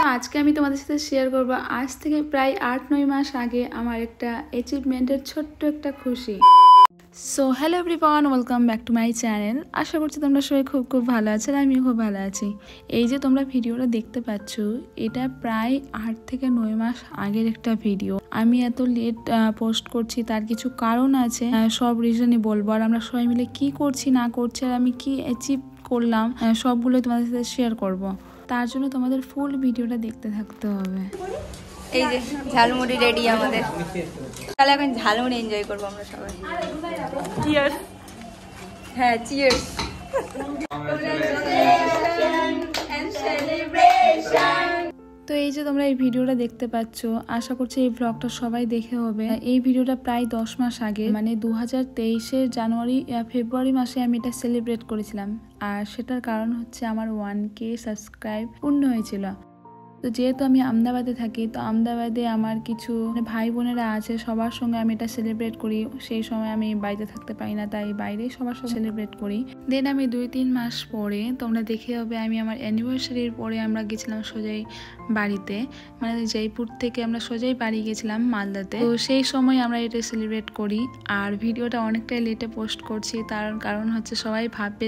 তো আজকে আমি তোমাদের সাথে শেয়ার করব আজ থেকে প্রায় 8-9 মাস আগে আমার একটা অ্যাচিভমেন্টের ছোট্ট একটা খুশি। So hello everyone, welcome back to my channel. আশা করছি তোমরা সবাই খুব ভালো আছো আর আমিও খুব ভালো আছি। এই যে তোমরা ভিডিওটা দেখতে পাচ্ছ, এটা প্রায় 8 থেকে 9 মাস আগের একটা ভিডিও। আমি এত লেট পোস্ট করছি তার কিছু কারণ আছে, সব রিজনই বলবো। আর আমরা সবাই মিলে কি করছি না করছি আর আমি কি অ্যাচিভ করলাম সবগুলো তোমাদের সাথে শেয়ার করব। তার জন্য তোমাদের ফুল ভিডিওটা দেখতে থাকতে হবে। এই যে ঝালমুড়ি রেডি আমাদের, তাহলে এখন ঝালমুড়ি এনজয় করবো আমরা সবাই। চিয়ার্স। হ্যাঁ, চিয়ার্স। তো এই যে তোমরা এই ভিডিওটা দেখতে পাচ্ছ, আশা করছি এই ব্লগটা সবাই দেখে হবে। এই ভিডিওটা প্রায় 10 মাস আগে, মানে 2023-এর জানুয়ারি ফেব্রুয়ারি মাসে আমি এটা সেলিব্রেট করেছিলাম। আর সেটার কারণ হচ্ছে আমার 1K সাবস্ক্রাইব পূর্ণ হয়েছিল। তো যেহেতু আমি আহমেদাবাদে থাকি, তো আহমেদাবাদে আমার কিছু ভাই বোনেরা আছে, সবার সঙ্গে আমি এটা সেলিব্রেট করি। সেই সময় আমি বাড়িতে থাকতে পারি না, তাই বাইরেই সবার সঙ্গে সেলিব্রেট করি। দেন আমি 2-3 মাস পরে, তোমরা দেখে হবে, আমি আমার অ্যানিভার্সারির পরে আমরা গেছিলাম সোজাই বাড়িতে, মানে জয়পুর থেকে আমরা সোজাই বাড়ি গেছিলাম মালদাতে। তো সেই সময় আমরা এটা সেলিব্রেট করি। আর ভিডিওটা অনেকটাই লেটে পোস্ট করছি, তার কারণ হচ্ছে সবাই ভাববে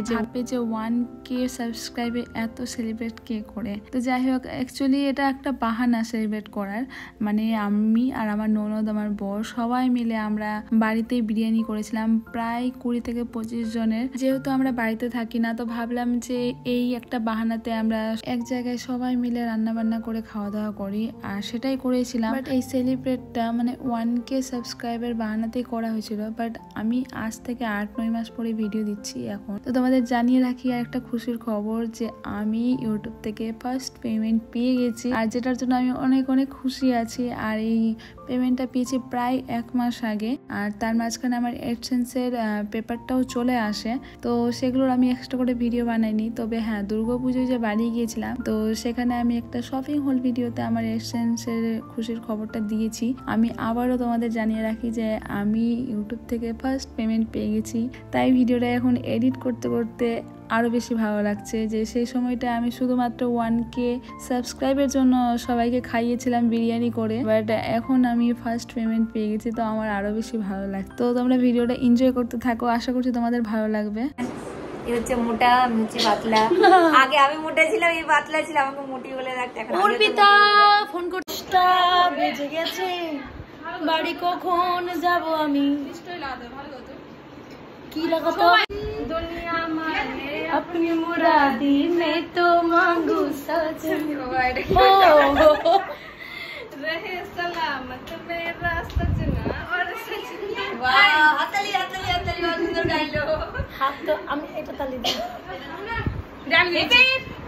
যে 1K সাবস্ক্রাইবে এত সেলিব্রেট কে করে। তো যাই হোক, অ্যাকচুয়ালি এটা একটা বাহানা সেলিব্রেট করার। মানে আমি আর আমার ননদ, আমার বর সবাই মিলে আমরা বাড়িতেই বিরিয়ানি করেছিলাম প্রায় 20 থেকে 25 জনের। যেহেতু আমরা বাড়িতে থাকি না, তো ভাবলাম যে এই একটা বাহানাতে আমরা এক জায়গায় সবাই মিলে রান্না বান্না করে খাওয়া দাওয়া করি, আর সেটাই করেছিলাম। বাট এই সেলিব্রেটটা মানে 1K সাবস্ক্রাইবের বাহানাতেই করা হয়েছিল। বাট আমি আজ থেকে 8-9 মাস পরে ভিডিও দিচ্ছি এখন। তো তোমাদের জানিয়ে রাখি আর একটা খুশির খবর, যে আমি ইউটিউব থেকে ফার্স্ট পেমেন্ট পেয়ে গেছি, আর যেটার জন্য আমি অনেক অনেক খুশি আছি। আর এই পেমেন্টটা পেয়েছি প্রায় 1 মাস আগে। আর তার মাঝখানে আমার অ্যাডসেন্সের পেপারটাও চলে আসে, তো সেগুলোর আমি এক্সট্রা করে ভিডিও বানাইনি। তবে হ্যাঁ, দুর্গাপুজোয় যে বাড়ি গিয়েছিলাম, তো সেখানে আমি একটা শপিং হল ভিডিওতে আমার অ্যাডসেন্সের খুশির খবরটা দিয়েছি। আমি আবারও তোমাদের জানিয়ে রাখি যে আমি ইউটিউব থেকে ফার্স্ট পেমেন্ট পেয়ে গেছি। তাই ভিডিওটা এখন এডিট করতে করতে আরও বেশি ভালো লাগছে, যে সেই সময়টা আমি শুধুমাত্র 1K সাবস্ক্রাইবের জন্য সবাইকে খাইয়েছিলাম বিরিয়ানি করে। বাট এখন আমি ফার্স্ট পেমেন্ট পেয়ে গেছি, তো আমার আরও বেশি ভালো লাগছে। তো তোমরা ভিডিওটা এনজয় করতে থাকো, আশা করছি তোমাদের ভালো লাগবে। এই হচ্ছে মোটা, আমি হচ্ছে পাতলা। আগে আমি মোটা ছিলাম, এই পাতলা ছিল, আমাকে মোটি বলে রাখতে। এখন অর্পিতা ফোন করছিটা বেজে গেছে, বাড়ি কখন যাব আমি? কি লাগাতো? দুনিয়া মানে अपनी मुरादी में तो मांगू सजन रहे सलामत मेरा सजना और सजना। वाह, হাততালি হাততালি হাততালি, बहुत সুন্দর গাইলো। হাত তো আমি এটা তালি দিই। ডান হিপে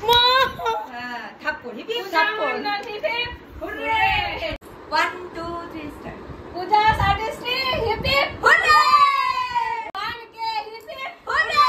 মা, হ্যাঁ থাপ্পড় হিপে থাপ্পড় hip hurray. 1 2 3 start. Puja artistry hip hurray. 1K hip hurray.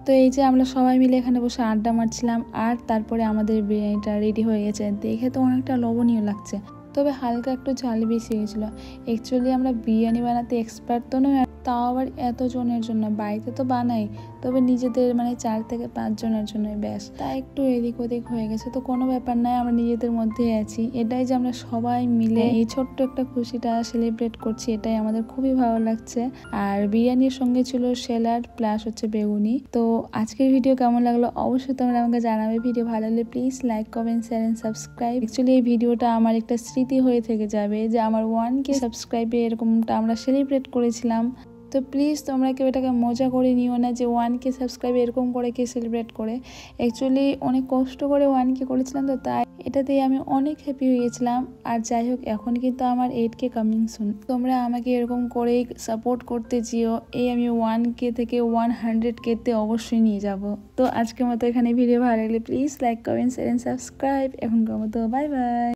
তো এই যে আমরা সবাই মিলে এখানে বসে আড্ডা মারছিলাম, আর তারপরে আমাদের বিরিয়ানিটা রেডি হয়ে গেছে। দেখে তো অনেকটা লোভনীয় লাগছে, তবে হালকা একটু ঝাল বেশি গেছিলো। অ্যাকচুয়ালি আমরা বিরিয়ানি বানাতে এক্সপার্ট তো নয়, তাও আবার এত জনের জন্য। বাড়িতে তো বানাই, তবে নিজেদের মানে 4 থেকে 5 জনের জন্য ব্যাস, তাই একটু এদিক ওদিক হয়ে গেছে। তো কোনো ব্যাপার নাই, আমরা নিজেদের মধ্যে আছি। এটাই যে আমরা সবাই মিলে এই ছোট্ট একটা খুশিটা সেলিব্রেট করছি, এটাই আমাদের খুবই ভালো লাগছে। আর বিরিয়ানির সঙ্গে ছিল স্যালাড প্লাস হচ্ছে বেগুনি। তো আজকের ভিডিও কেমন লাগলো অবশ্যই তোমরা আমাকে জানাবে। ভিডিও ভালো লাগলে please like, comment, share and subscribe. Actually এই ভিডিওটা আমার একটা স্মৃতি হয়ে থেকে যাবে, যে আমার 1K সাবস্ক্রাইবে এরকমটা আমরা সেলিব্রেট করেছিলাম। তো প্লিজ তোমরা কেউ এটাকে মজা করে নিও না, যে 1K সাবস্ক্রাইব এরকম করে কে সেলিব্রেট করে। অ্যাকচুয়ালি অনেক কষ্ট করে 1K করেছিলাম, তো তাই এটাতেই আমি অনেক হ্যাপি হয়ে গেছিলাম। আর যাই হোক, এখন কিন্তু আমার 8K কামিং সুন। তোমরা আমাকে এরকম করেই সাপোর্ট করতে যেও, এই আমি 1K থেকে 100K-তে অবশ্যই নিয়ে যাব। তো আজকের মতো এখানে ভিডিও ভালো লাগলে please like, comment, share and subscribe. এখনকার মতো বাই বাই।